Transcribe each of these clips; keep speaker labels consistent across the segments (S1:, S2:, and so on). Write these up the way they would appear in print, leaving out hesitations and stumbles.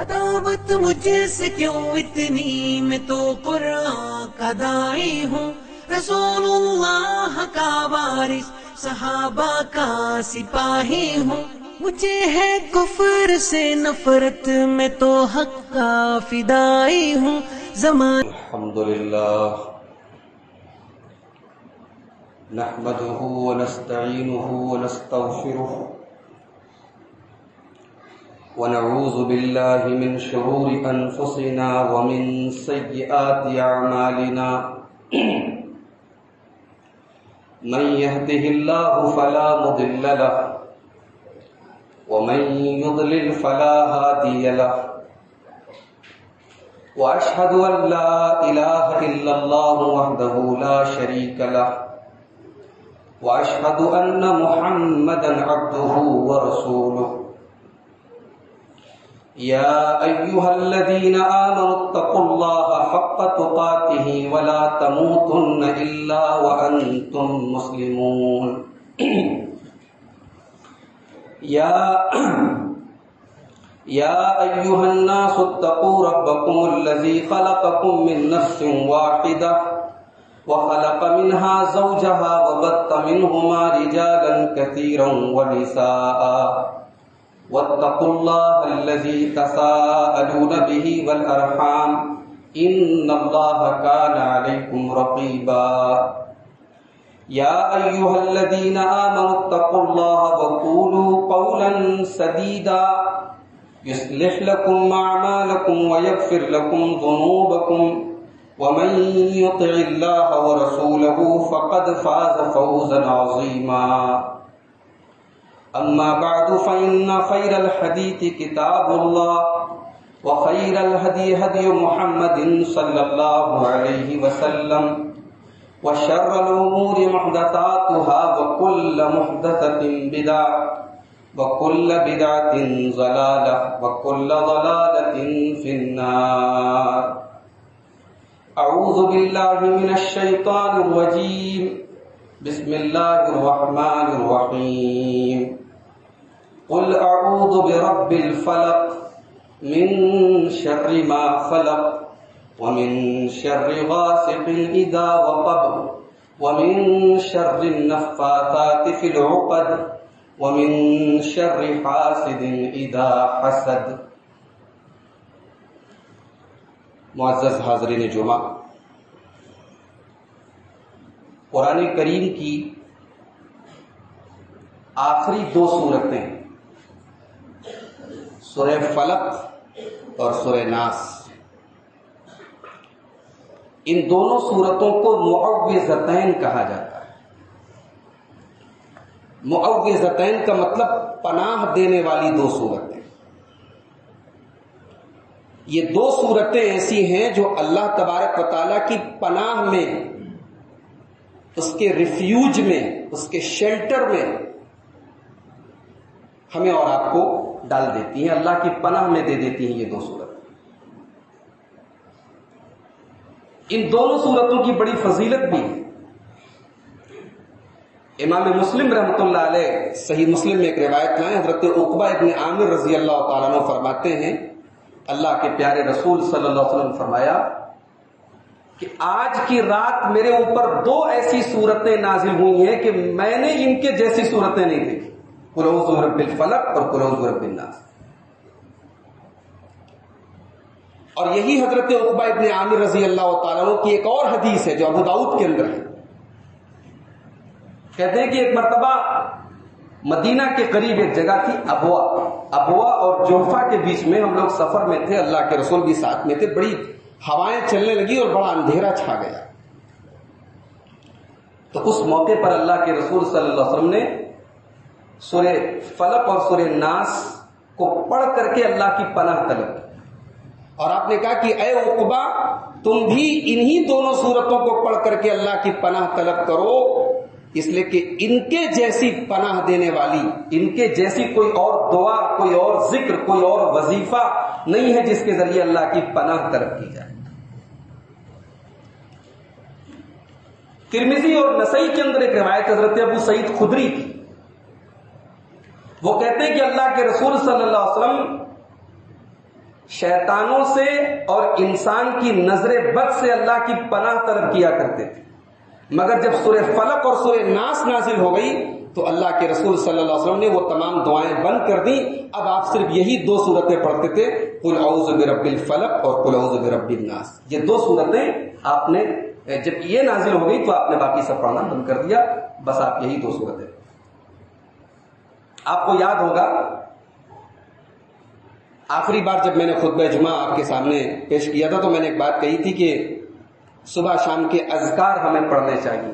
S1: عداوت مجھ سے کیوں اتنی، میں تو قرآن کا داعی ہوں، رسول اللہ کا وارث، صحابہ کا سپاہی ہوں، مجھے ہے کفر سے نفرت، میں تو حق کا فدائی ہوں۔
S2: الحمدللہ نحمده ونستعینه ونستغفره ونعوذ باللہ من شرور انفسنا ومن سیئات اعمالنا من يهده الله فلا مضل له ومن يضلل فلا هادي له واشهد ان لا اله الا الله وحده لا شريك له واشهد ان محمدا عبده ورسوله يا أيها الذين آمنوا اتقوا الله حق تقاته ولا تموتن إلا وأنتم مسلمون يا أيها الناس اتقوا ربكم الذي خلقكم من نفس واحدة وخلق منها زوجها وبث منهما رجالا كثيرا ونساء واتقوا الله الذي تساءلون به والأرحام إن الله كان عليكم رقيبا يا أيها الذين آمنوا اتقوا الله وقولوا قولا سديدا يصلح لكم أعمالكم ويغفر لكم ذنوبكم ومن يطع الله ورسوله فقد فاز فوزا عظيما أما بعد فإن خير الحديث كتاب الله وخير الهدي هدي محمد صلى الله عليه وسلم وشر الأمور محدثاتها وكل محدثة بدعة وكل بدعة ضلالة وكل ضلالة في النار أعوذ بالله من الشيطان الرجيم بسم الله الرحمن الرحيم قل اعوذ برب الفلق من شر ما خلق ومن شر غاسق اذا وقب ومن شر النفاثات في العقد ومن شر حاسد اذا حسد۔ معزز حاضرین جمعہ، قرآن کریم کی آخری دو سورتیں سورہ فلق اور سورہ ناس، ان دونوں سورتوں کو معوذتین کہا جاتا ہے۔ معوذتین کا مطلب پناہ دینے والی دو سورتیں۔ یہ دو سورتیں ایسی ہیں جو اللہ تبارک و تعالیٰ کی پناہ میں، اس کے ریفیوج میں، اس کے شیلٹر میں ہمیں اور آپ کو ڈال دیتی ہیں، اللہ کی پناہ میں دے دیتی ہیں یہ دو صورت۔ ان دونوں صورتوں کی بڑی فضیلت بھی ہے۔ امام مسلم رحمۃ اللہ علیہ صحیح مسلم میں ایک روایت لائیں، حضرت عقبہ ابن عامر رضی اللہ تعالیٰ عنہ فرماتے ہیں، اللہ کے پیارے رسول صلی اللہ علیہ وسلم فرمایا کہ آج کی رات میرے اوپر دو ایسی صورتیں نازل ہوئی ہیں کہ میں نے ان کے جیسی صورتیں نہیں دیکھی، قل اعوذ برب الفلق اور قل اعوذ برب الناس۔ اور یہی حضرت عقبہ ابن عامر رضی اللہ تعالیٰ عنہ کی ایک اور حدیث ہے جو ابو داؤد کے اندر ہے۔ کہتے ہیں کہ ایک مرتبہ مدینہ کے قریب ایک جگہ تھی ابوا اور جوفا کے بیچ میں، ہم لوگ سفر میں تھے، اللہ کے رسول بھی ساتھ میں تھے، بڑی ہوائیں چلنے لگی اور بڑا اندھیرا چھا گیا۔ تو اس موقع پر اللہ کے رسول صلی اللہ علیہ وسلم نے سورہ فلق اور سورہ ناس کو پڑھ کر کے اللہ کی پناہ طلب کی، اور آپ نے کہا کہ اے عقبہ، تم بھی انہی دونوں سورتوں کو پڑھ کر کے اللہ کی پناہ طلب کرو، اس لیے کہ ان کے جیسی پناہ دینے والی، ان کے جیسی کوئی اور دعا، کوئی اور ذکر، کوئی اور وظیفہ نہیں ہے جس کے ذریعے اللہ کی پناہ طلب کی جائے۔ ترمذی اور نسائی کے اندر ایک روایت حضرت ابو سعید خدری کی، وہ کہتے ہیں کہ اللہ کے رسول صلی اللہ علیہ وسلم شیطانوں سے اور انسان کی نظر بد سے اللہ کی پناہ طلب کیا کرتے تھے، مگر جب سورہ فلق اور سورہ ناس نازل ہو گئی تو اللہ کے رسول صلی اللہ علیہ وسلم نے وہ تمام دعائیں بند کر دیں. اب آپ صرف یہی 2 سورتیں پڑھتے تھے، قل اعوذ برب الفلق اور قل اعوذ برب الناس. یہ 2 سورتیں آپ نے جب یہ نازل ہو گئی تو آپ نے باقی سب پڑھنا بند کر دیا، بس آپ یہی 2 سورتیں. آپ کو یاد ہوگا آخری بار جب میں نے خطبہ جمعہ آپ کے سامنے پیش کیا تھا تو میں نے ایک بات کہی تھی کہ صبح شام کے اذکار ہمیں پڑھنے چاہیے.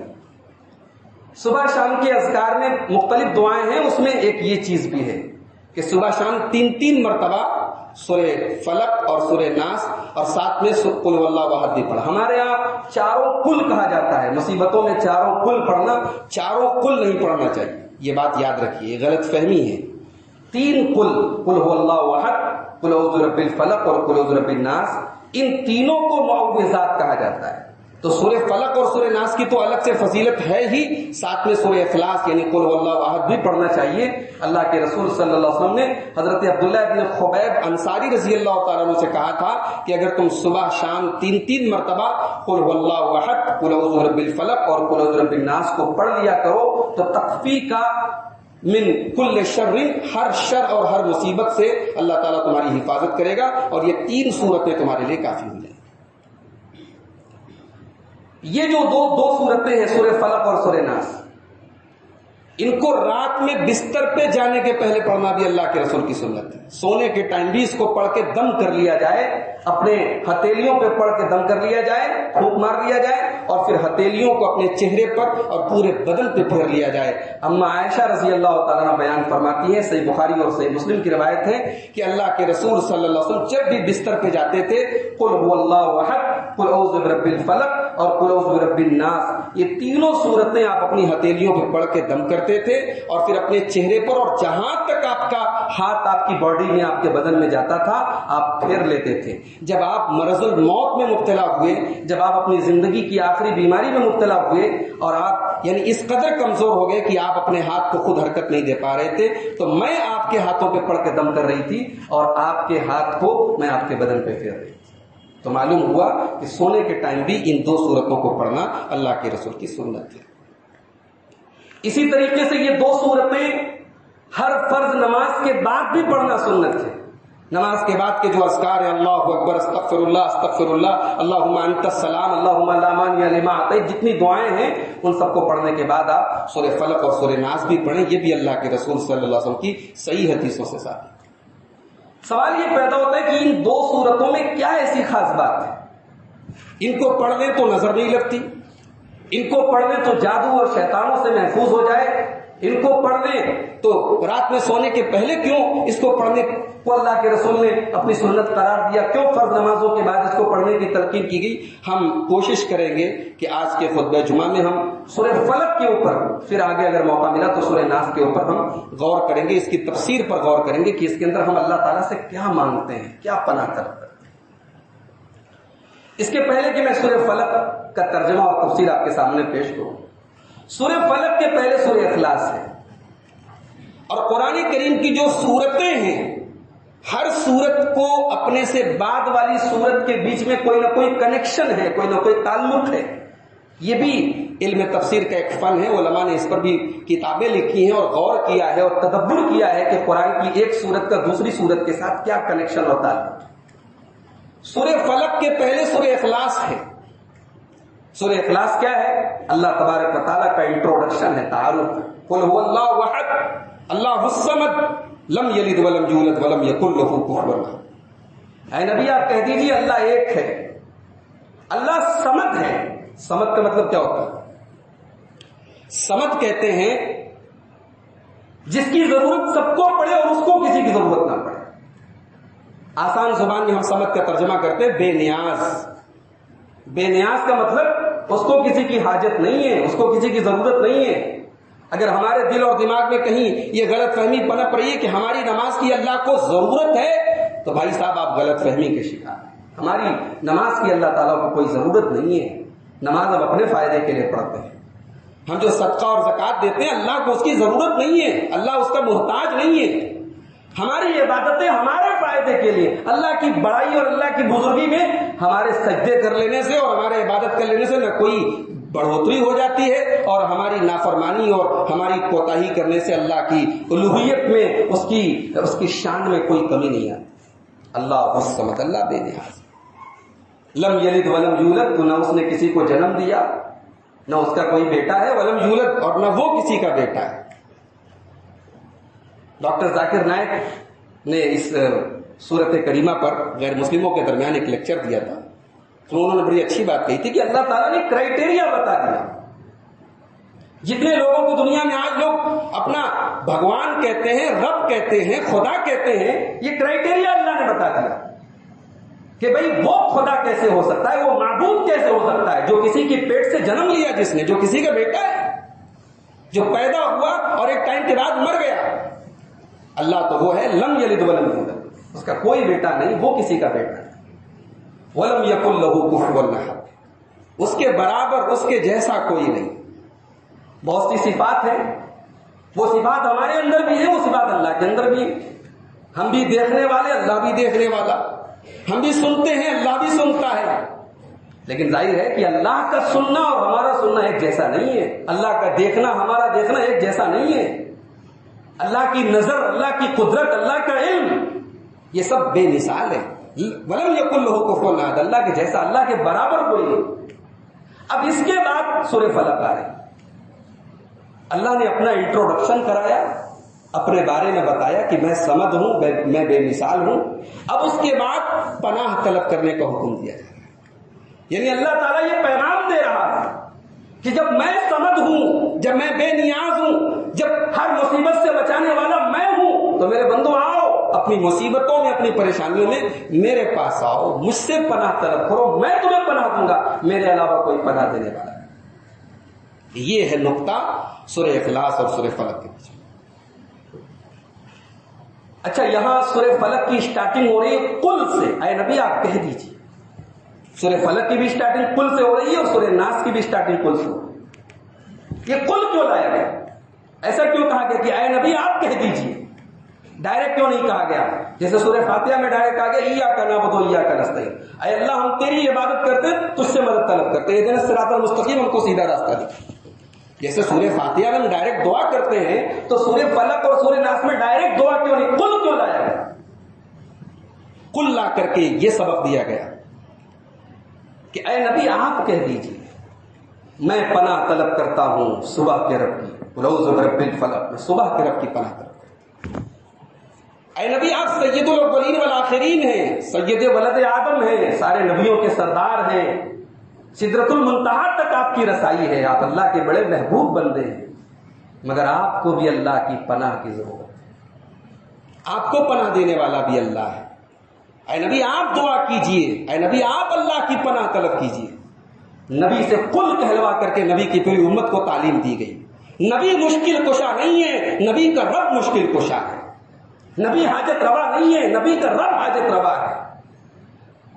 S2: صبح شام کے اذکار میں مختلف دعائیں ہیں، اس میں ایک یہ چیز بھی ہے کہ صبح شام 3 مرتبہ سورہ فلق اور سورہ ناس اور ساتھ میں قل هو اللہ احد بھی پڑھا. ہمارے یہاں چاروں کل کہا جاتا ہے، مصیبتوں میں چاروں کل پڑھنا، چاروں کل نہیں پڑھنا چاہیے. یہ بات یاد رکھیے، غلط فہمی ہے. 3 قل هو اللہ احد، قل اعوذ برب الفلق اور قل اعوذ برب الناس، ان تینوں کو معوذات کہا جاتا ہے. تو سورہ فلق اور سورہ ناس کی تو الگ سے فضیلت ہے ہی، ساتھ میں سورہ اخلاص یعنی قل هو اللہ احد بھی پڑھنا چاہیے. اللہ کے رسول صلی اللہ علیہ وسلم نے حضرت عبداللہ بن خبیب انصاری رضی اللہ تعالیٰ عنہ سے کہا تھا کہ اگر تم صبح شام 3 مرتبہ قل هو اللہ احد، قل اعوذ برب الفلق اور قل اعوذ برب الناس کو پڑھ لیا کرو تو تخفی کا من کل شر، ہر شر اور ہر مصیبت سے اللہ تعالیٰ تمہاری حفاظت کرے گا، اور یہ 3 صورتیں تمہارے لیے کافی ہو جائیں. یہ جو دو صورتیں ہیں سورہ فلق اور سورہ ناس، ان کو رات میں بستر پہ جانے کے پہلے پڑھنا بھی اللہ کے رسول کی سنت ہے. سونے کے ٹائم بھی اس کو پڑھ کے دم کر لیا جائے، اپنے ہتھیلیوں پہ پڑھ کے دم کر لیا جائے، پھونک مار لیا جائے، اور پھر ہتھیلیوں کو اپنے چہرے پر اور پورے بدن پہ پھیر لیا جائے. اما عائشہ رضی اللہ تعالیٰ عنہ بیان فرماتی ہے، صحیح بخاری اور صحیح مسلم کی روایت ہے کہ اللہ کے رسول صلی اللہ علیہ وسلم جب بھی بستر پہ جاتے تھے قل هو اللہ احد، قل اعوذ برب الفلق اور قل اعوذ برب الناس، یہ تینوں صورتیں آپ اپنی ہتھیلیوں پہ پڑھ کے دم کرتے تھے، اور پھر اپنے چہرے پر اور جہاں تک آپ کا ہاتھ آپ کی باڈی میں آپ کے بدن میں جاتا تھا آپ پھیر لیتے تھے. جب آپ مرض الموت میں مبتلا ہوئے، جب آپ اپنی زندگی کی آخری بیماری میں مبتلا ہوئے اور آپ یعنی اس قدر کمزور ہو گئے کہ آپ اپنے ہاتھ کو خود حرکت نہیں دے پا رہے تھے، تو میں آپ کے ہاتھوں پہ پڑھ کے دم کر رہی تھی اور آپ کے ہاتھ کو میں آپ کے بدن پہ پھیر رہی تھی. تو معلوم ہوا کہ سونے کے ٹائم بھی ان 2 صورتوں کو پڑھنا اللہ کے رسول کی سنت ہے. اسی طریقے سے یہ 2 صورتیں ہر فرض نماز کے بعد بھی پڑھنا سنت ہے. نماز کے بعد کے جو اذکار ہیں، اللہ اکبر، استغفر اللہ، اللہم انت السلام، اللہم لا مانع لما اعطیت، جتنی دعائیں ہیں ان سب کو پڑھنے کے بعد آپ سورہ فلق اور سورہ ناس بھی پڑھیں. یہ بھی اللہ کے رسول صلی اللہ علیہ وسلم کی صحیح حدیثوں سے ثابت ہے. سوال یہ پیدا ہوتا ہے کہ ان 2 صورتوں میں کیا ایسی خاص بات ہے؟ ان کو پڑھ لیں تو نظر نہیں لگتی، ان کو پڑھ لیں تو جادو اور شیطانوں سے محفوظ ہو جائے، ان کو پڑھ لیں تو رات میں سونے کے پہلے کیوں اس کو پڑھنے کو اللہ کے رسول نے اپنی سنت قرار دیا، کیوں فرض نمازوں کے بعد اس کو پڑھنے کی تلقین کی گئی؟ ہم کوشش کریں گے کہ آج کے خطبہ جمعہ میں ہم سورہ فلق کے اوپر، پھر آگے اگر موقع ملا تو سورہ ناس کے اوپر ہم غور کریں گے، اس کی تفسیر پر غور کریں گے کہ اس کے اندر ہم اللہ تعالیٰ سے کیا مانگتے ہیں، کیا پناہ طلب کرتے ہیں. اس کے پہلے کہ میں سورہ فلق کا ترجمہ اور تفسیر آپ کے سامنے پیش کروں، سورہ فلق کے پہلے سورہ اخلاص ہے، اور قرآن کریم کی جو سورتیں ہیں ہر سورت کو اپنے سے بعد والی سورت کے بیچ میں کوئی نہ کوئی کنیکشن ہے، کوئی نہ کوئی تعلق ہے. یہ بھی علم تفسیر کا ایک فن ہے، علماء نے اس پر بھی کتابیں لکھی ہیں اور غور کیا ہے اور تدبر کیا ہے کہ قرآن کی ایک سورت کا دوسری سورت کے ساتھ کیا کنیکشن اور تعلق ہے. سورہ فلق کے پہلے سورہ اخلاص ہے. سورہ اخلاص کیا ہے؟ اللہ تبارک و تعالیٰ کا انٹروڈکشن ہے، تعارف ہے. قل هو اللہ احد اللہ الصمد لم یلد ولم یولد ولم یکن لہ کفوا احد. اے نبی آپ کہہ دیجیے اللہ ایک ہے، اللہ صمد ہے. صمد کا مطلب کیا ہوتا ہے؟ صمد کہتے ہیں جس کی ضرورت سب کو پڑے اور اس کو کسی کی ضرورت نہ پڑے. آسان زبان میں ہم صمد کا ترجمہ کرتے ہیں بے نیاز. بے نیاز کا مطلب اس کو کسی کی حاجت نہیں ہے، اس کو کسی کی ضرورت نہیں ہے. اگر ہمارے دل اور دماغ میں کہیں یہ غلط فہمی پنپ رہی ہے کہ ہماری نماز کی اللہ کو ضرورت ہے تو بھائی صاحب آپ غلط فہمی کے شکار ہیں. ہماری نماز کی اللہ تعالیٰ کو کوئی ضرورت نہیں ہے. نماز ہم اپنے فائدے کے لیے پڑھتے ہیں. ہم جو صدقہ اور زکوٰۃ دیتے ہیں اللہ کو اس کی ضرورت نہیں ہے، اللہ اس کا محتاج نہیں ہے. ہماری عبادتیں ہمارے فائدے کے لیے، اللہ کی بڑائی اور اللہ کی بزرگی میں ہمارے سجدے کر لینے سے اور ہمارے عبادت کر لینے سے نہ کوئی بڑھوتری ہو جاتی ہے، اور ہماری نافرمانی اور ہماری کوتاہی کرنے سے اللہ کی الوہیت میں اس کی شان میں کوئی کمی نہیں آتی۔ اللہ الصمد، اللہ بے نیاز، لم یلد ولم یولد، تو نہ اس نے کسی کو جنم دیا، نہ اس کا کوئی بیٹا ہے، ولم یولد، اور نہ وہ کسی کا بیٹا ہے۔ ڈاکٹر ذاکر نائک نے اس سورت کریمہ پر غیر مسلموں کے درمیان ایک لیکچر دیا تھا، تو انہوں نے بڑی اچھی بات کہی تھی کہ اللہ تعالیٰ نے کرائٹیریا بتا دیا۔ جتنے لوگوں کو دنیا میں آج لوگ اپنا بھگوان کہتے ہیں، رب کہتے ہیں، خدا کہتے ہیں، یہ کرائٹیریا اللہ نے بتا دیا کہ بھئی وہ خدا کیسے ہو سکتا ہے، وہ معبود کیسے ہو سکتا ہے، جو کسی کے پیٹ سے جنم لیا، جس نے، جو کسی کا بیٹا ہے، جو پیدا ہوا اور ایک ٹائم کے بعد مر گیا۔ اللہ تو وہ ہے لم یلد ولم یولد، اس کا کوئی بیٹا نہیں، وہ کسی کا بیٹا نہیں، ولم یکن لہ کفوا احد، اس کے برابر، اس کے جیسا کوئی نہیں۔ بہت سی صفات ہیں، وہ صفات ہمارے اندر بھی ہیں، وہ صفات اللہ کے اندر بھی ہیں۔ ہم بھی دیکھنے والے، اللہ بھی دیکھنے والا، ہم بھی سنتے ہیں، اللہ بھی سنتا ہے، لیکن ظاہر ہے کہ اللہ کا سننا اور ہمارا سننا ایک جیسا نہیں ہے، اللہ کا دیکھنا ہمارا دیکھنا ایک جیسا نہیں ہے، اللہ کی نظر، اللہ کی قدرت، اللہ کا علم، یہ سب بے مثال ہے۔ ولم یکن لہ کفوا احد، اللہ کے جیسا، اللہ کے برابر کوئی نہیں۔ اب اس کے بعد سورہ فلق آ رہی، اللہ نے اپنا انٹروڈکشن کرایا، اپنے بارے میں بتایا کہ میں صمد ہوں، میں بے مثال ہوں۔ اب اس کے بعد پناہ طلب کرنے کا حکم دیا جا رہا ہے، یعنی اللہ تعالیٰ یہ پیغام دے رہا ہے کہ جب میں صمد ہوں، جب میں بے نیاز ہوں، جب ہر مصیبت سے بچانے والا میں ہوں، تو میرے بندو آؤ، اپنی مصیبتوں میں، اپنی پریشانیوں میں میرے پاس آؤ، مجھ سے پناہ طلب کرو، میں تمہیں پناہ دوں گا، میرے علاوہ کوئی پناہ دینے والا نہیں۔ یہ ہے نقطہ سورہ اخلاص اور سورہ فلق کے بیچ۔ اچھا، یہاں سورہ فلق کی سٹارٹنگ ہو رہی ہے قل سے، اے نبی آپ کہہ دیجیے۔ سورہ فلق کی بھی سٹارٹنگ قل سے ہو رہی ہے اور سورہ ناس کی بھی سٹارٹنگ قل سے ہو رہی ہے۔ یہ قل کیوں لایا گیا؟ ایسا کیوں کہا گیا کہ اے نبی آپ کہہ دیجیے؟ ڈائریکٹ کیوں نہیں کہا گیا؟ جیسے سورہ فاتحہ میں ڈائریکٹ کہا گیا ایاک نعبد و ایاک نستعین، اے اللہ ہم تیری عبادت کرتے ہیں، تجھ سے مدد طلب کرتے ہیں، اہدنا الصراط المستقیم، ہم کو سیدھا راستہ دے۔ جیسے سورہ فاتحہ میں ہم ڈائریکٹ دعا کرتے ہیں، تو سورہ فلق اور سورہ ناس میں ڈائریکٹ دعا کیوں نہیں، قل کیوں لایا گیا؟ قل لا کر کے یہ سبق دیا گیا کہ اے نبی آپ کہہ دیجیے میں پناہ طلب کرتا ہوں صبح کے رب کی، قل اعوذ برب الفلق، میں صبح کے رب کی پناہ طلب کرتا ہوں۔ اے نبی آپ سید الاولین والآخرین ہیں، سید ولد آدم ہیں، سارے نبیوں کے سردار ہیں، سدرۃ المنتہا تک آپ کی رسائی ہے، آپ اللہ کے بڑے محبوب بندے ہیں، مگر آپ کو بھی اللہ کی پناہ کی ضرورت ہے، آپ کو پناہ دینے والا بھی اللہ ہے۔ اے نبی آپ دعا کیجئے، اے نبی آپ اللہ کی پناہ طلب کیجئے۔ نبی سے قل کہلوا کر کے نبی کی پوری امت کو تعلیم دی گئی۔ نبی مشکل کشا نہیں ہے، نبی کا رب مشکل کشا ہے۔ نبی حاجت روا نہیں ہے، نبی کا رب حاجت روا ہے۔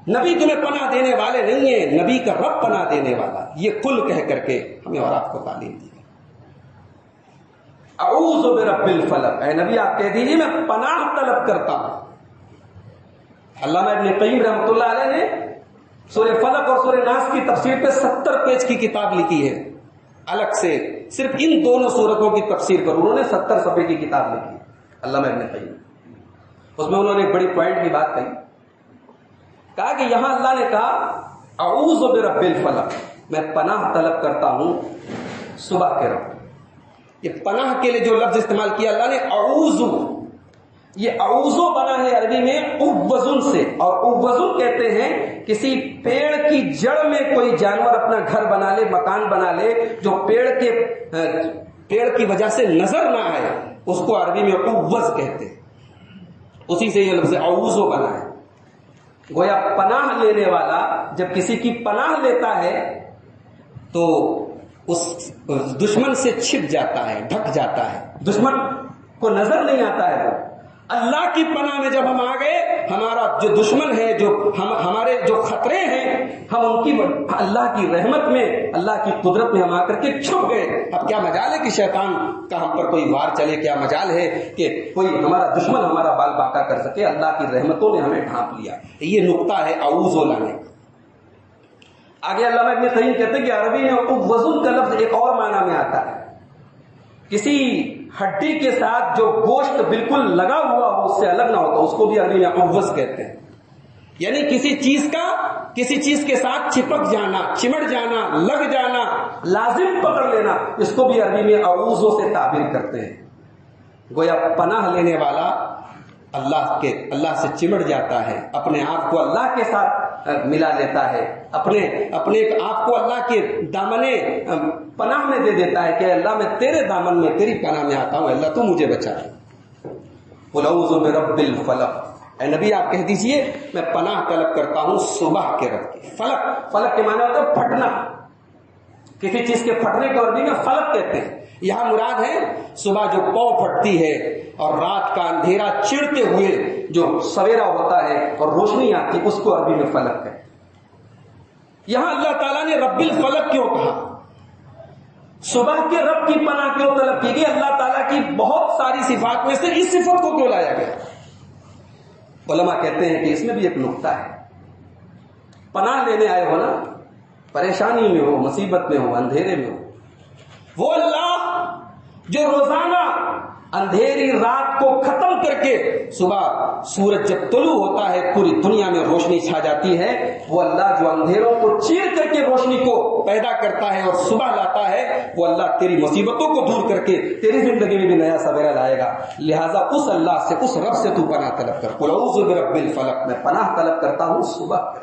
S2: نبی تمہیں پناہ دینے والے نہیں ہیں، نبی کا رب پناہ دینے والا۔ یہ قل کہہ کر کے ہمیں اور آپ کو تعلیم دی گئی۔ اعوذ برب الفلق، اے نبی آپ کہہ دیجیے میں پناہ طلب کرتا ہوں۔ علامہ ابن قیم رحمۃ اللہ علیہ نے سورہ فلق اور سورہ ناس کی تفسیر پہ 70 پیج کی کتاب لکھی ہے، الگ سے صرف ان دونوں سورتوں کی تفسیر پر انہوں نے 70 صفحے کی کتاب لکھی ہے علامہ ابن قیم۔ اس میں انہوں نے ایک بڑی پوائنٹ کی بات کہا کہ یہاں اللہ نے کہا اعوذ برب الفلق، میں پناہ طلب کرتا ہوں صبح کے رب۔ یہ پناہ کے لیے جو لفظ استعمال کیا اللہ نے اعوذ، یہ اعوذ بنا ہے عربی میں اوزن سے، اور اوزن کہتے ہیں کسی پیڑ کی جڑ میں کوئی جانور اپنا گھر بنا لے، مکان بنا لے، جو پیڑ کی وجہ سے نظر نہ آئے، اس کو عربی میں اوز کہتے ہیں۔ اسی سے یہ لفظ اعوذ بنا ہے۔ گویا پناہ لینے والا جب کسی کی پناہ لیتا ہے تو اس دشمن سے چھپ جاتا ہے، ڈھک جاتا ہے، دشمن کو نظر نہیں آتا ہے وہ۔ اللہ کی پناہ میں جب ہم آ گئے، ہمارا جو دشمن ہے، جو ہمارے جو خطرے ہیں، ہم ان کی اللہ کی رحمت میں، اللہ کی قدرت میں ہم آ کر کے چھپ گئے۔ اب کیا مجال ہے کہ شیطان کا ہم پر کوئی وار چلے؟ کیا مجال ہے کہ کوئی ہمارا دشمن ہمارا بال باقا کر سکے؟ اللہ کی رحمتوں نے ہمیں ڈھانپ لیا۔ یہ نقطہ ہے اعوذ لانے کا۔ آگے علامہ ابن قیم کہتے ہیں کہ عربی میں وزن کا لفظ ایک اور معنی میں آتا ہے، کسی ہڈی کے ساتھ جو گوشت بالکل لگا ہوا ہو، اس سے الگ نہ ہوتا، اس کو بھی عربی میں عوض کہتے ہیں۔ یعنی کسی چیز کے ساتھ چپک جانا، چمٹ جانا، لگ جانا، لازم پکڑ لینا، اس کو بھی عربی میں اعوذ سے تعبیر کرتے ہیں۔ گویا پناہ لینے والا اللہ سے چمٹ جاتا ہے، اپنے آپ کو اللہ کے ساتھ ملا لیتا ہے، اپنے آپ کو اللہ کے دامنے پناہ میں دے دیتا ہے کہ اللہ میں تیرے دامن میں، تیری پناہ میں آتا ہوں، اللہ تو مجھے بچا ہے۔ قل اعوذ برب الفلق، اے نبی آپ کہہ دیجئے میں پناہ طلب کرتا ہوں صبح کے رب کی۔ فلق کے معنی ہوتا ہے پھٹنا، کسی چیز کے پھٹنے کو عربی میں فلق کہتے ہیں۔ یہاں مراد ہے صبح جو پاؤ پھٹتی ہے اور رات کا اندھیرا چڑھتے ہوئے جو سویرا ہوتا ہے اور روشنی آتی، اس کو عربی میں فلق ہے۔ یہاں اللہ تعالیٰ نے رب الفلق کیوں کہا؟ صبح کے رب کی پناہ کیوں طلب کی گئی؟ اللہ تعالیٰ کی بہت ساری صفات میں سے اس صفت کو کیوں لایا گیا؟ علماء کہتے ہیں کہ اس میں بھی ایک نقطہ ہے۔ پناہ لینے آئے ہو نا، پریشانی میں ہو، مصیبت میں ہو، اندھیرے میں ہو، وہ اللہ جو روزانہ اندھیری رات کو ختم کر کے صبح سورج جب طلوع ہوتا ہے پوری دنیا میں روشنی چھا جاتی ہے، وہ اللہ جو اندھیروں کو چیر کر کے روشنی کو پیدا کرتا ہے اور صبح لاتا ہے، وہ اللہ تیری مصیبتوں کو دور کر کے تیری زندگی میں بھی نیا سویرا لائے گا۔ لہٰذا اس اللہ سے، اس رب سے تو پناہ طلب کر۔ قل اعوذ برب الفلق، میں پناہ طلب کرتا ہوں صبح کر۔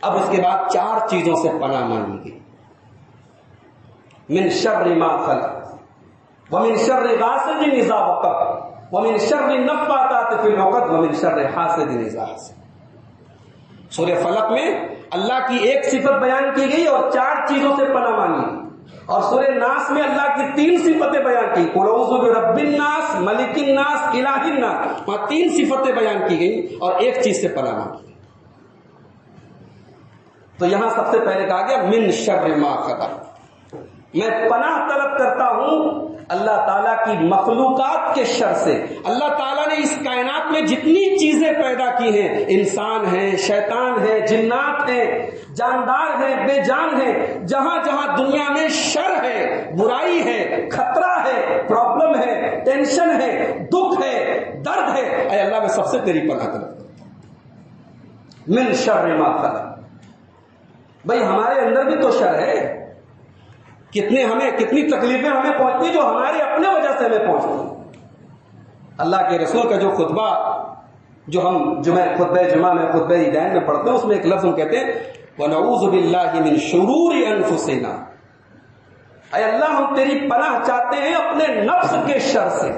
S2: اب اس کے بعد 4 چیزوں سے پناہ مانگی گئی۔ من شر ما خلق ومن شر غاسق اذا وقب ومن شر النفاثات في العقد ومن شر حاسد اذا حسد۔ سورہ فلق میں اللہ کی ایک صفت بیان کی گئی اور 4 چیزوں سے پناہ مانگی، اور سورہ ناس میں اللہ کی 3 صفتیں بیان کی۔ قل اعوذ برب الناس، ملک الناس، الہ الناس، وہاں 3 صفتیں بیان کی گئی اور ایک چیز سے پناہ مانگی۔ تو یہاں سب سے پہلے کہا گیا من شر ما خلق، میں پناہ طلب کرتا ہوں اللہ تعالیٰ کی مخلوقات کے شر سے۔ اللہ تعالیٰ نے اس کائنات میں جتنی چیزیں پیدا کی ہیں، انسان ہیں، شیطان ہیں، جنات ہیں، جاندار ہیں، بے جان ہیں، جہاں جہاں دنیا میں شر ہے، برائی ہے، خطرہ ہے، پرابلم ہے، ٹینشن ہے، دکھ ہے، درد ہے، اے اللہ میں سب سے تیری پناہ طلب کرتا ہوں۔ من شر ما خلق، بھائی ہمارے اندر بھی تو شر ہے، کتنی تکلیفیں ہمیں پہنچتی جو ہمارے اپنے وجہ سے ہمیں پہنچتی۔ اللہ کے رسول کا جو خطبہ، جو ہم خطبہ جمعہ میں، خطبہ عیدین میں پڑھتے ہیں، اس میں ایک لفظ ہم کہتے ہیں وَنَعُوذُ بِاللَّهِ مِن شُرُورِ أَنفُسِنَا، اے اللہ ہم تیری پناہ چاہتے ہیں اپنے نفس کے شر سے۔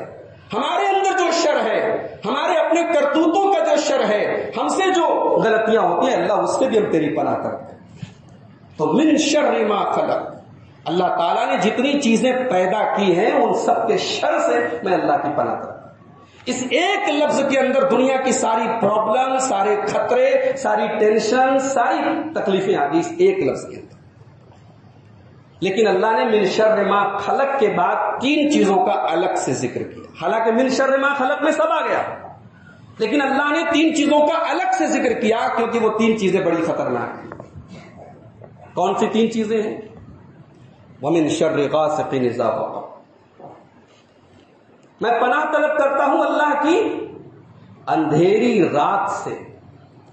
S2: ہمارے اندر جو شر ہے، ہمارے اپنے کرتوتوں کا جو شر ہے، ہم سے جو غلطیاں ہوتی ہیں، اللہ اس سے بھی ہم تیری پناہ کرتے ہیں۔ تو من شر ما خلق، اللہ تعالیٰ نے جتنی چیزیں پیدا کی ہیں ان سب کے شر سے میں اللہ کی پناہ کرتا ہوں۔ اس ایک لفظ کے اندر دنیا کی ساری پرابلم، سارے خطرے، ساری ٹینشن، ساری تکلیفیں آ گئی اس ایک لفظ کے اندر۔ لیکن اللہ نے من شر ما خلق کے بعد 3 چیزوں کا الگ سے ذکر کیا۔ حالانکہ من شر ما خلق میں سب آ گیا، لیکن اللہ نے 3 چیزوں کا الگ سے ذکر کیا کیونکہ وہ 3 چیزیں بڑی خطرناک ہیں۔ کون سی 3 چیزیں ہیں؟ وَمِن شَرِّ غَاسِقٍ إِذَا وَقَبَ، میں پناہ طلب کرتا ہوں اللہ کی اندھیری رات سے،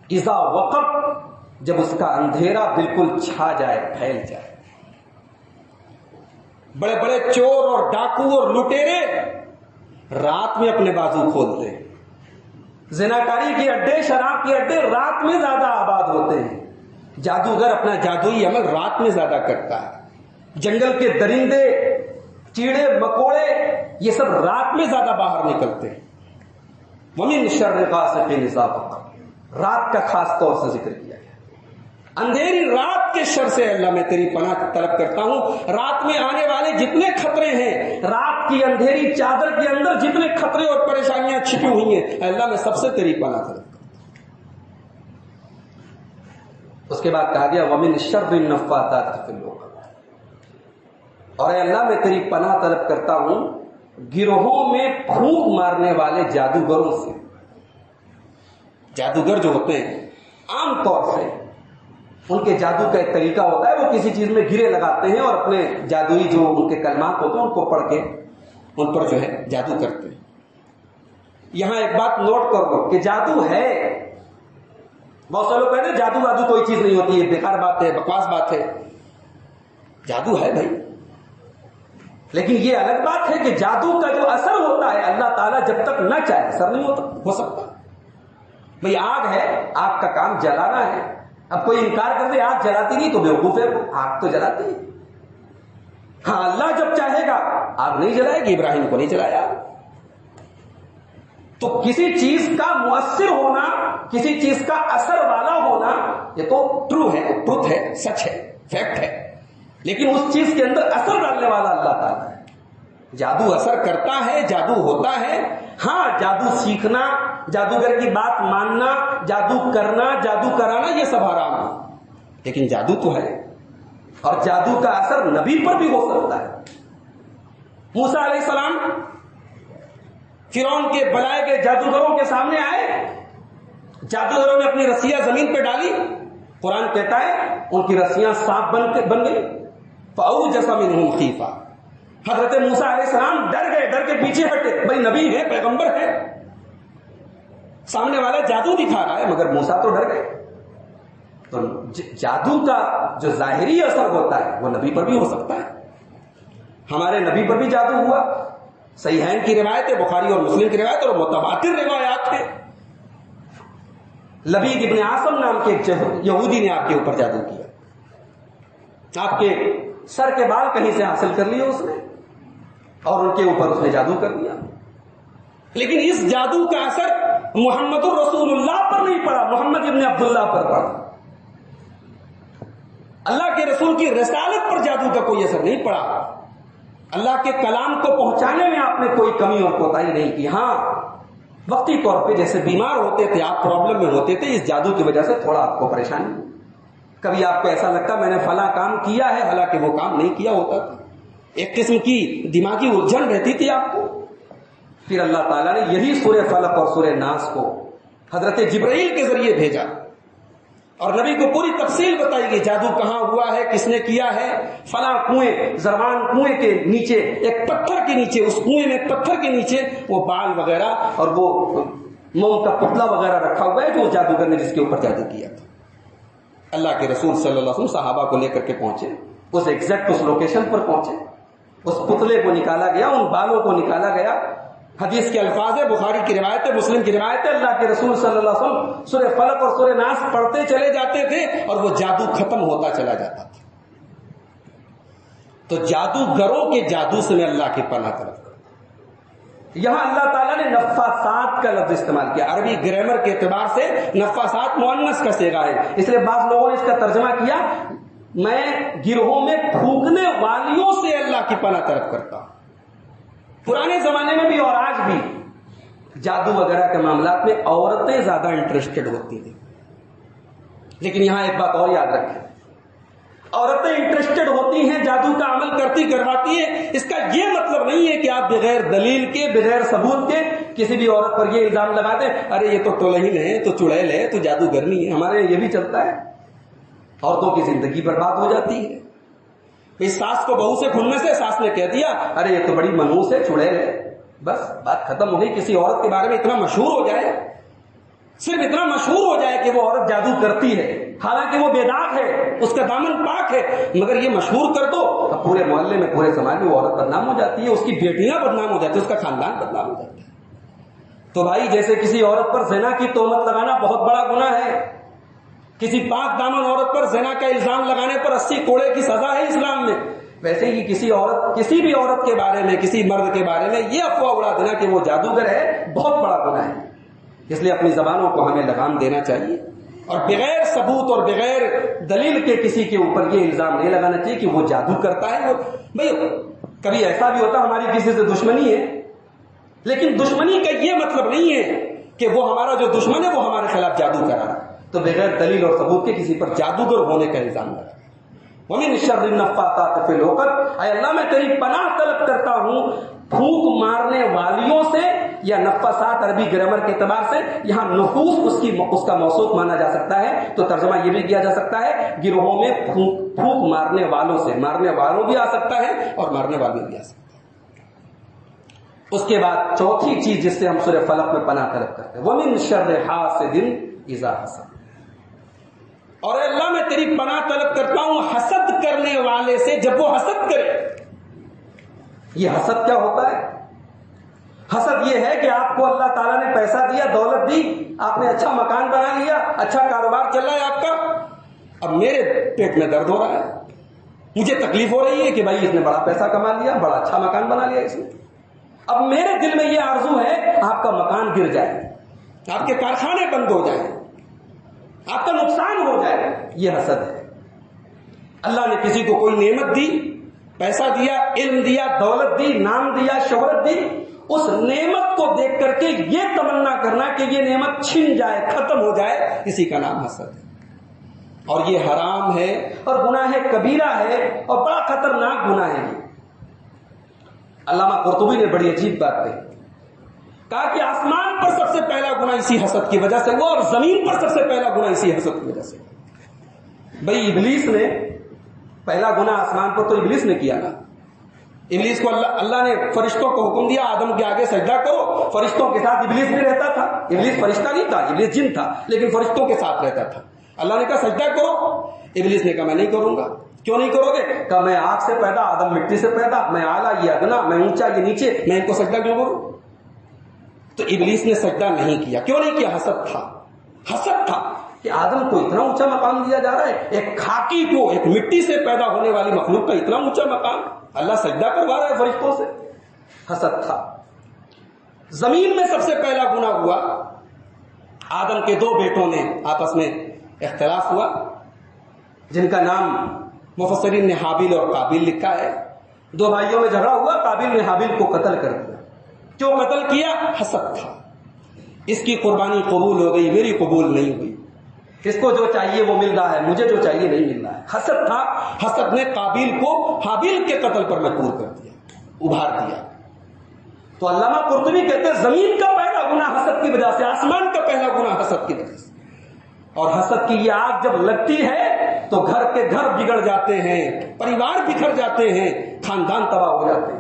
S2: اذا وقب، جب اس کا اندھیرا بالکل چھا جائے، پھیل جائے۔ بڑے بڑے چور اور ڈاکو اور لٹیرے رات میں اپنے بازو کھولتے ہیں، زناکاری کے اڈے، شراب کے اڈے رات میں زیادہ آباد ہوتے ہیں، جادوگر اپنا جادوئی عمل رات میں زیادہ کرتا ہے، جنگل کے درندے، کیڑے مکوڑے، یہ سب رات میں زیادہ باہر نکلتے ہیں۔ وَمِن شَرِّ غَاسِقٍ إِذَا وَقَبَ، رات کا خاص طور سے ذکر کیا گیا۔ اندھیری رات کے شر سے اللہ میں تیری پناہ طلب کرتا ہوں. رات میں آنے والے جتنے خطرے ہیں، رات کی اندھیری چادر کے اندر جتنے خطرے اور پریشانیاں چھپی ہوئی ہیں، اللہ میں سب سے تیری پناہ طلب کرتا ہوں. اس کے بعد کہا گیا وَمِن شَرِّ النَّفَّاثَاتِ فِي الْعُقَدِ، اور اے اللہ میں تیری پناہ طلب کرتا ہوں گروہوں میں پھونک مارنے والے جادوگروں سے. جادوگر جو ہوتے ہیں عام طور سے ان کے جادو کا ایک طریقہ ہوتا ہے، وہ کسی چیز میں گرے لگاتے ہیں اور اپنے جادوئی جو ان کے کلمات ہوتے ہیں ان کو پڑھ کے ان پر جو ہے جادو کرتے ہیں. یہاں ایک بات نوٹ کر لو کہ جادو ہے. بہت سے لوگ کہتے ہیں جادو وادو کوئی چیز نہیں ہوتی ہے، بیکار بات ہے، بکواس بات ہے. جادو ہے بھائی، لیکن یہ الگ بات ہے کہ جادو کا جو اثر ہوتا ہے اللہ تعالیٰ جب تک نہ چاہے اثر نہیں ہو سکتا. بھئی آگ ہے، آگ کا کام جلانا ہے. اب کوئی انکار کر دے آگ جلاتی نہیں تو بیوقوف ہے، آگ تو جلاتی ہے. ہاں اللہ جب چاہے گا آگ نہیں جلائے گی، ابراہیم کو نہیں جلایا. تو کسی چیز کا مؤثر ہونا، کسی چیز کا اثر والا ہونا، یہ تو ٹرو ہے، ٹروتھ ہے، سچ ہے، فیکٹ ہے. لیکن اس چیز کے اندر اثر ڈالنے والا اللہ تعالیٰ ہے. جادو اثر کرتا ہے، جادو ہوتا ہے. ہاں جادو سیکھنا، جادوگر کی بات ماننا، جادو کرنا، جادو کرانا یہ سب حرام ہے، لیکن جادو تو ہے. اور جادو کا اثر نبی پر بھی ہو سکتا ہے. موسیٰ علیہ السلام فرعون کے بلائے گئے جادوگروں کے سامنے آئے، جادوگروں نے اپنی رسیاں زمین پہ ڈالی. قرآن کہتا ہے ان کی رسیاں سانپ بن گئی. فَأَوْجَسَ مِنْهُمْ خِیفَةً، حضرت موسیٰ علیہ السلام ڈر گئے، ڈر کے پیچھے ہٹے. بھائی نبی ہے، پیغمبر ہے، سامنے والا جادو دکھا رہا ہے، مگر موسیٰ تو ڈر گئے. تو جادو کا جو ظاہری اثر ہوتا ہے وہ نبی پر بھی ہو سکتا ہے. ہمارے نبی پر بھی جادو ہوا. صحیحین کی روایت ہے، بخاری اور مسلم کی روایت اور متواتر روایات ہیں. لبید ابن عاصم نام کے ایک یہودی نے آپ کے اوپر جادو کیا. آپ کے سر کے بال کہیں سے حاصل کر لیے اس نے اور ان کے اوپر اس نے جادو کر دیا. لیکن اس جادو کا اثر محمد الرسول اللہ پر نہیں پڑا، محمد ابن عبداللہ پر پڑا. اللہ کے رسول کی رسالت پر جادو کا کوئی اثر نہیں پڑا. اللہ کے کلام کو پہنچانے میں آپ نے کوئی کمی اور کوتاہی نہیں کی. ہاں وقتی طور پہ جیسے بیمار ہوتے تھے آپ، پرابلم میں ہوتے تھے، اس جادو کی وجہ سے تھوڑا آپ کو پریشانی، کبھی آپ کو ایسا لگتا میں نے فلاں کام کیا ہے حالانکہ وہ کام نہیں کیا ہوتا تھا. ایک قسم کی دماغی الجھن رہتی تھی آپ کو. پھر اللہ تعالیٰ نے یہی سورہ فلق اور سورہ ناس کو حضرت جبرائیل کے ذریعے بھیجا اور نبی کو پوری تفصیل بتائی کہ جادو کہاں ہوا ہے، کس نے کیا ہے. فلاں کنویں، زروان کنویں کے نیچے ایک پتھر کے نیچے، اس کنویں میں پتھر کے نیچے وہ بال وغیرہ اور وہ موم کا پتلا وغیرہ رکھا ہوا ہے جو جادوگر نے جس کے اوپر جادو کیا تھا. اللہ کے رسول صلی اللہ علیہ وسلم صحابہ کو لے کر کے پہنچے، اس ایگزیکٹ اس لوکیشن پر پہنچے. اس پتلے کو نکالا گیا، ان بالوں کو نکالا گیا. حدیث کے الفاظ ہے، بخاری کی روایت ہے، مسلم کی روایت ہے، اللہ کے رسول صلی اللہ علیہ وسلم سورہ فلق اور سورہ ناس پڑھتے چلے جاتے تھے اور وہ جادو ختم ہوتا چلا جاتا تھا. تو جادوگروں کے جادو سے میں اللہ کی پناہ طلب کرتا ہوں. یہاں اللہ تعالیٰ نے نفاسات کا لفظ استعمال کیا. عربی گرامر کے اعتبار سے نفاسات مؤنث کا صیغہ ہے، اس لیے بعض لوگوں نے اس کا ترجمہ کیا میں گروہوں میں پھونکنے والیوں سے اللہ کی پناہ طلب کرتا ہوں. پرانے زمانے میں بھی اور آج بھی جادو وغیرہ کے معاملات میں عورتیں زیادہ انٹرسٹڈ ہوتی تھیں. لیکن یہاں ایک بات اور یاد رکھیں، عورتیں انٹرسٹڈ ہوتی ہیں، جادو کا عمل کرتی کرواتی ہے. اس کا یہ مطلب نہیں ہے کہ آپ بغیر دلیل کے، بغیر ثبوت کے کسی بھی عورت پر یہ الزام لگا دیں ارے یہ تو ٹولہین ہے، تو چڑیل ہے، تو جادوگرنی ہے. ہمارے یہ بھی چلتا ہے، عورتوں کی زندگی برباد ہو جاتی ہے. اس ساس کو بہو سے کھلنے سے ساس نے کہہ دیا ارے یہ تو بڑی منحوس ہے، چڑیل ہے، بس بات ختم ہو گئی. کسی عورت کے بارے میں اتنا مشہور ہو جائے، صرف اتنا مشہور ہو جائے کہ وہ عورت جادو کرتی ہے، حالانکہ وہ بے داغ ہے، اس کا دامن پاک ہے، مگر یہ مشہور کر دو تو پورے محلے میں، پورے سماج میں وہ عورت بدنام ہو جاتی ہے، اس کی بیٹیاں بدنام ہو جاتی ہیں، اس کا خاندان بدنام ہو جاتا ہے. تو بھائی جیسے کسی عورت پر زنا کی تہمت لگانا بہت بڑا گناہ ہے، کسی پاک دامن عورت پر زنا کا الزام لگانے پر 80 کوڑے کی سزا ہے اسلام میں، ویسے ہی کسی بھی عورت کے بارے میں، کسی مرد کے بارے میں یہ افواہ اڑا دینا کہ وہ جادوگر ہے بہت بڑا گناہ ہے. اس لیے اپنی زبانوں کو ہمیں لگام دینا چاہیے اور بغیر ثبوت اور بغیر دلیل کے کسی کے اوپر یہ الزام نہیں لگانا چاہیے کہ وہ جادو کرتا ہے. وہ بھائی کبھی ایسا بھی ہوتا ہماری کسی سے دشمنی ہے، لیکن دشمنی کا یہ مطلب نہیں ہے کہ وہ ہمارا جو دشمن ہے وہ ہمارے خلاف جادو کرا رہا ہے. تو بغیر دلیل اور ثبوت کے کسی پر جادوگر ہونے کا الزام لگا. وَمِن شَرِّ النَّفَّاثَاتِ فِي الْعُقَدِ، اے اللہ میں تیری پناہ طلب کرتا ہوں پھونک مارنے والیوں سے، یا نفاسات عربی گرامر کے اعتبار سے یہاں نفوس اس کا موصوف مانا جا سکتا ہے، تو ترجمہ یہ بھی کیا جا سکتا ہے گروہوں میں پھونک مارنے والوں سے. مارنے والوں بھی آ سکتا ہے اور مارنے والے بھی آ سکتا ہے. اس کے بعد چوتھی چیز جس سے ہم سورہ فلق میں پناہ طلب کرتے ہیں، وَمِن شَرِّ حَاسِدٍ إِذَا حَسَدَ، اور اے اللہ میں تیری پناہ طلب کرتا ہوں حسد کرنے والے سے جب وہ حسد کرے. یہ حسد کیا ہوتا ہے؟ حسد یہ ہے کہ آپ کو اللہ تعالیٰ نے پیسہ دیا، دولت دی، آپ نے اچھا مکان بنا لیا، اچھا کاروبار چل رہا ہے آپ کا، اب میرے پیٹ میں درد ہو رہا ہے، مجھے تکلیف ہو رہی ہے کہ بھائی اس نے بڑا پیسہ کما لیا، بڑا اچھا مکان بنا لیا اس نے، اب میرے دل میں یہ آرزو ہے آپ کا مکان گر جائے، آپ کے کارخانے بند ہو جائیں، آپ کا نقصان ہو جائے. یہ حسد ہے. اللہ نے کسی کو کوئی نعمت دی، پیسہ دیا، علم دیا، دولت دی، نام دیا، شہرت دی، اس نعمت کو دیکھ کر کے یہ تمنا کرنا کہ یہ نعمت چھن جائے، ختم ہو جائے، اسی کا نام حسد ہے. اور یہ حرام ہے اور گناہ کبیرہ ہے اور بڑا خطرناک گناہ ہے. علامہ قرطبی نے بڑی عجیب بات کہی، کہا کہ آسمان پر سب سے پہلا گناہ اسی حسد کی وجہ سے ہوا اور زمین پر سب سے پہلا گناہ اسی حسد کی وجہ سے. بھئی ابلیس نے پہلا گناہ آسمان پر تو ابلیس نے کیا نا. ابلیس کو اللہ نے فرشتوں کو حکم دیا آدم کے آگے سجدہ کرو، فرشتوں کے ساتھ ابلیس بھی رہتا تھا. ابلیس فرشتہ نہیں تھا، ابلیس جن تھا، لیکن فرشتوں کے ساتھ رہتا تھا. اللہ نے کہا سجدہ کرو، ابلیس نے کہا میں نہیں کروں گا. کیوں نہیں کرو گے؟ کہا میں آگ سے پیدا، آدم مٹی سے پیدا، میں اعلیٰ یہ ادنا، میں اونچا یہ نیچے، میں ان کو سجدہ کیوں کروں؟ تو ابلیس نے سجدہ نہیں کیا. کیوں نہیں کیا؟ حسد تھا. حسد تھا کہ آدم کو اتنا اونچا مقام دیا جا رہا ہے، ایک کھاکی کو، ایک مٹی سے پیدا ہونے والی مخلوق کا اتنا اونچا مقام، اللہ سجدہ کروا رہا ہے فرشتوں سے. حسد تھا. زمین میں سب سے پہلا گناہ ہوا، آدم کے دو بیٹوں نے آپس میں اختلاف ہوا، جن کا نام مفسرین نے حابیل اور قابیل لکھا ہے. دو بھائیوں میں جھگڑا ہوا، قابیل نے حابیل کو قتل کر دیا. کیوں قتل کیا؟ حسد تھا. اس کی قربانی قبول ہو گئی، میری قبول نہیں ہوئی. اس کو جو چاہیے وہ مل رہا ہے، مجھے جو چاہیے نہیں مل رہا ہے. حسد تھا. حسد نے قابیل کو حابیل کے قتل پر مجبور کر دیا، ابھار دیا. تو علامہ قرطبی کہتے ہیں زمین کا پہلا گناہ حسد کی وجہ سے، آسمان کا پہلا گناہ حسد کی وجہ سے. اور حسد کی یہ آگ جب لگتی ہے تو گھر کے گھر بگڑ جاتے ہیں، پریوار بکھر جاتے ہیں، خاندان تباہ ہو جاتے ہیں.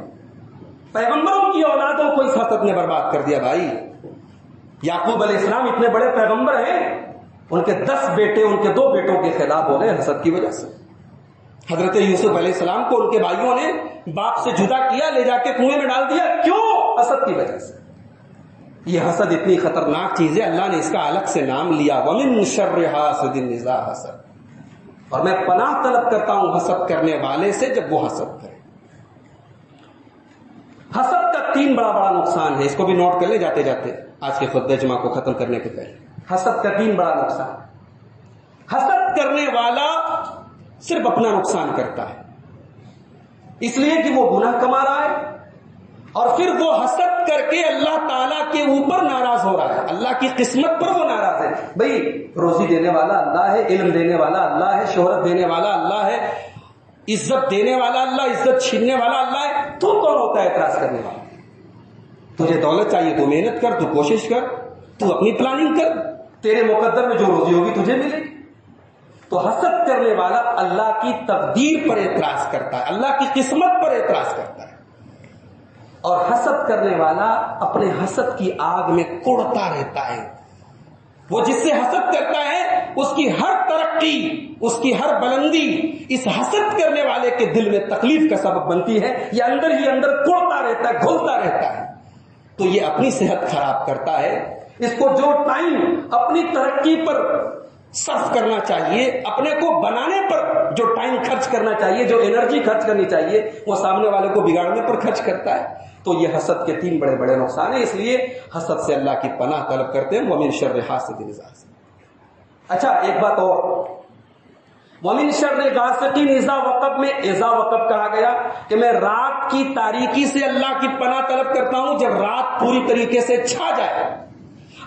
S2: پیغمبروں کی اولادوں کو اس حسد نے برباد کر دیا. بھائی یعقوب علیہ السلام اتنے بڑے پیغمبر ہیں، ان کے 10 بیٹے ان کے 2 بیٹوں کے خلاف ہو گئے حسد کی وجہ سے. حضرت یوسف علیہ السلام کو ان کے بھائیوں نے باپ سے جدا کیا، لے جا کے کنویں میں ڈال دیا. کیوں؟ حسد کی وجہ سے. یہ حسد اتنی خطرناک چیز ہے، اللہ نے اس کا الگ سے نام لیا، وَمِن شَرِّ حَاسِدٍ إِذَا حَسَدَ. اور میں پناہ طلب کرتا ہوں حسد کرنے والے سے جب وہ حسد کرے. حسد کا 3 بڑا نقصان ہے، اس کو بھی نوٹ کر لے جاتے جاتے آج کے خطبہ جمعہ کو ختم کرنے کے پہلے. حسد کا 3 بڑا نقصان. حسد کرنے والا صرف اپنا نقصان کرتا ہے، اس لیے کہ وہ گناہ کما رہا ہے، اور پھر وہ حسد کر کے اللہ تعالیٰ کے اوپر ناراض ہو رہا ہے، اللہ کی قسمت پر وہ ناراض ہے. بھئی روزی دینے والا اللہ ہے، علم دینے والا اللہ ہے، شہرت دینے والا اللہ ہے، عزت دینے والا اللہ، عزت چھیننے والا اللہ ہے. تو کون ہوتا ہے اعتراض کرنے والا؟ تجھے دولت چاہیے تو محنت کر، تو کوشش کر، تو اپنی پلاننگ کر، تیرے مقدر میں جو روزی ہوگی تجھے ملے گی. تو حسد کرنے والا اللہ کی تقدیر پر اعتراض کرتا ہے، اللہ کی قسمت پر اعتراض کرتا ہے. اور حسد کرنے والا اپنے حسد کی آگ میں کڑتا رہتا ہے. وہ جس سے حسد کرتا ہے اس کی ہر ترقی، اس کی ہر بلندی اس حسد کرنے والے کے دل میں تکلیف کا سبب بنتی ہے. یہ اندر ہی اندر کڑتا رہتا ہے، گھلتا رہتا ہے. تو یہ اپنی صحت خراب کرتا ہے. اس کو جو ٹائم اپنی ترقی پر صرف کرنا چاہیے، اپنے کو بنانے پر جو ٹائم خرچ کرنا چاہیے، جو انرجی خرچ کرنی چاہیے، وہ سامنے والے کو بگاڑنے پر خرچ کرتا ہے. تو یہ حسد کے 3 بڑے نقصان ہیں. اس لیے حسد سے اللہ کی پناہ طلب کرتے ہیں. وَمِن شَرِّ حَاسِدٍ إِذَا حَسَدَ. اچھا ایک بات اور، وَمِن شَرِّ غَاسِقٍ اِذَا وَقَبْ میں اِذَا وَقَبْ کہا گیا کہ میں رات کی تاریکی سے اللہ کی پناہ طلب کرتا ہوں جب رات پوری طریقے سے چھا جائے.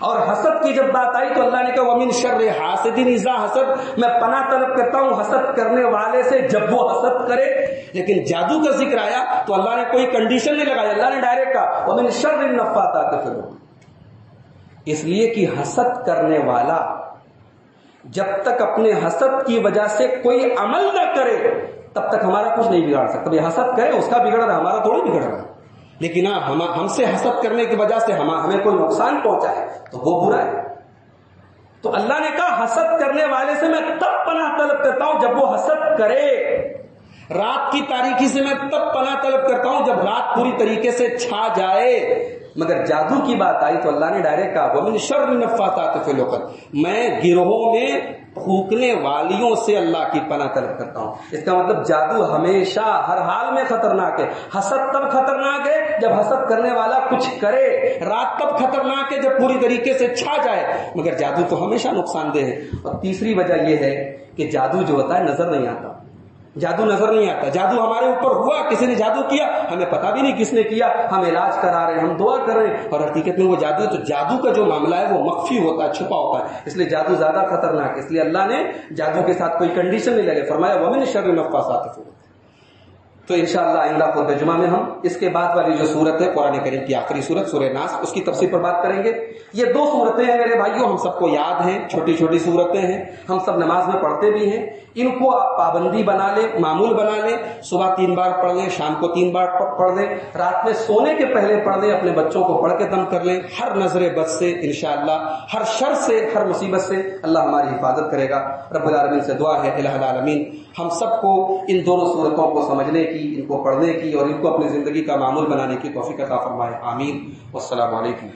S2: اور حسد کی جب بات آئی تو اللہ نے کہا وَمِن شَرِّ حَاسِدٍ اِذَا حَسَد، میں پناہ طلب کرتا ہوں حسد کرنے والے سے جب وہ حسد کرے. لیکن جادو کا ذکر آیا تو اللہ نے کوئی کنڈیشن نہیں لگائی، اللہ نے ڈائریکٹ کہا وَمِن شَرِّ النَّفَّاثَاتِ فِي الْعُقَدِ، اس لیے کہ حسد کرنے والا جب تک اپنے حسد کی وجہ سے کوئی عمل نہ کرے تب تک ہمارا کچھ نہیں بگاڑ سکتا. یہ حسد کرے اس کا بگڑ رہا، ہمارا تھوڑی بگڑ رہا. لیکن ہم سے حسد کرنے کی وجہ سے ہمیں کوئی نقصان پہنچا ہے تو وہ برا ہے. تو اللہ نے کہا حسد کرنے والے سے میں تب پناہ طلب کرتا ہوں جب وہ حسد کرے. رات کی تاریکی سے میں تب پناہ طلب کرتا ہوں جب رات پوری طریقے سے چھا جائے. مگر جادو کی بات آئی تو اللہ نے ڈائریکٹ کہا وَمِن شَرِّ النَّفَّاثَاتِ فِي الْعُقَدِ، میں گروہوں میں پھونکنے والیوں سے اللہ کی پناہ طلب کرتا ہوں. اس کا مطلب جادو ہمیشہ ہر حال میں خطرناک ہے. حسد تب خطرناک ہے جب حسد کرنے والا کچھ کرے، رات تب خطرناک ہے جب پوری طریقے سے چھا جائے. مگر جادو تو ہمیشہ نقصان دہ ہے. اور تیسری وجہ یہ ہے کہ جادو جو ہوتا ہے نظر نہیں آتا. جادو نظر نہیں آتا. جادو ہمارے اوپر ہوا، کسی نے جادو کیا، ہمیں پتہ بھی نہیں کس نے کیا، ہم علاج کرا رہے ہیں، ہم دعا کر رہے ہیں، اور حقیقت میں وہ جادو ہے. تو جادو کا جو معاملہ ہے وہ مخفی ہوتا ہے، چھپا ہوتا ہے. اس لیے جادو زیادہ خطرناک ہے. اس لیے اللہ نے جادو کے ساتھ کوئی کنڈیشن نہیں لگے، فرمایا وَمِن شَرِّ النَّفَّاثَاتِ فِي الْعُقَدِ. تو انشاءاللہ آئندہ خطبہ جمعہ میں ہم اس کے بعد والی جو صورت ہے قرآن کریم کی آخری صورت سورہ ناس، اس کی تفسیر پر بات کریں گے. یہ دو صورتیں ہیں میرے بھائیوں، ہم سب کو یاد ہیں، چھوٹی چھوٹی صورتیں ہیں، ہم سب نماز میں پڑھتے بھی ہیں. ان کو آپ پابندی بنا لیں، معمول بنا لیں. صبح 3 بار پڑھ لیں، شام کو 3 بار پڑھ لیں، رات میں سونے کے پہلے پڑھ لیں، اپنے بچوں کو پڑھ کے دم کر لیں. ہر نظر بد سے انشاءاللہ، ہر شر سے، ہر مصیبت سے اللہ ہماری حفاظت کرے گا. رب العالمین سے دعا ہے الہ العالمین ہم سب کو ان دونوں صورتوں کو سمجھنے کی، ان کو پڑھنے کی اور ان کو اپنی زندگی کا معمول بنانے کی توفیق عطا فرمائے. آمین. والسلام علیکم.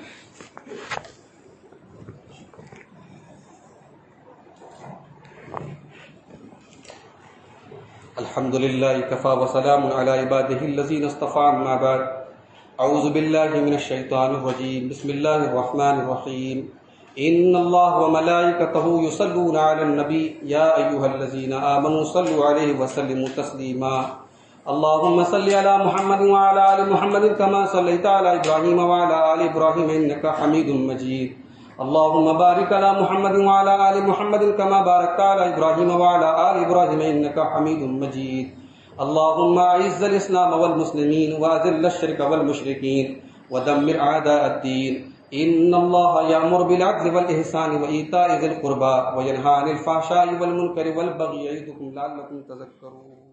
S2: الحمد للہ کفا وسلام علی عباده الذین اصطفى. اما بعد اعوذ باللہ من الشیطان الرجیم. بسم اللہ الرحمن الرحیم. ان اللہ وملائکتہ یصلون علی النبی یا ایھا الذین آمنوا صلوا علیہ وسلموا تسلیما. اللهم صل على محمد وعلى آل محمد كما صليت على إبراهيم وعلى آل إبراهيم إنك حميد مجيد. اللهم بارك على محمد وعلى آل محمد كما باركت على إبراهيم وعلى آل إبراهيم إنك حميد مجيد. اللهم أعز الإسلام والمسلمين وأذل الشرك والمشركين ودمر أعداء الدين. إن الله يأمر بالعدل والإحسان وإيتاء ذي القربى وينهى عن الفحشاء والمنكر والبغي يعظكم لعلكم تذكرون.